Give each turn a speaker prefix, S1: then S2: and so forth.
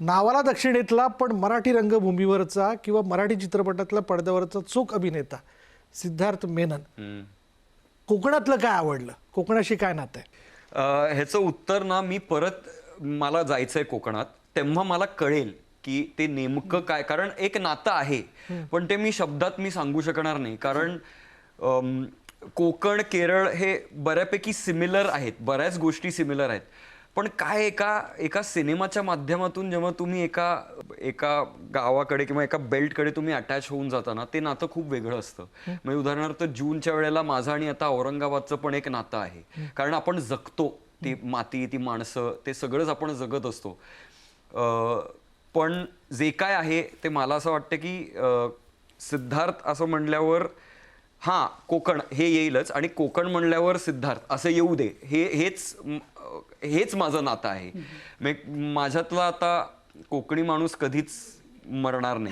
S1: नावाला दक्षिणेतला पण मराठी रंगभूमीवरचा किंवा मराठी चित्रपटातला पडद्यावरचा चोख अभिनेता सिद्धार्थ मेनन. कोकणातलं काय आवडलं? कोकणाशी काय नातं आहे?
S2: ह्याचं उत्तर ना मी परत मला जायचंय कोकणात तेव्हा मला कळेल की ते नेमकं काय, कारण एक नातं आहे पण ते मी शब्दात सांगू शकणार नाही. कारण कोकण केरळ हे बऱ्यापैकी सिमिलर आहेत, बऱ्याच गोष्टी सिमिलर आहेत. पण काय एका सिनेमाच्या माध्यमातून जेव्हा तुम्ही एका गावाकडे किंवा एका बेल्टकडे तुम्ही अटॅच होऊन जाताना ते नातं खूप वेगळं असतं. म्हणजे उदाहरणार्थ जूनच्या वेळेला माझं आणि आता औरंगाबादचं पण एक नातं आहे, कारण आपण जगतो ती माती, ती माणसं, ते सगळंच आपण जगत असतो. पण जे काय आहे ते मला असं वाटतं की सिद्धार्थ असं म्हणल्यावर हां कोकण हे येईलच, आणि कोकण म्हणल्यावर सिद्धार्थ असं येऊ दे, हेच माझं नातं आहे. माझ्यातला आता कोकणी माणूस कधीच मरणार नाही.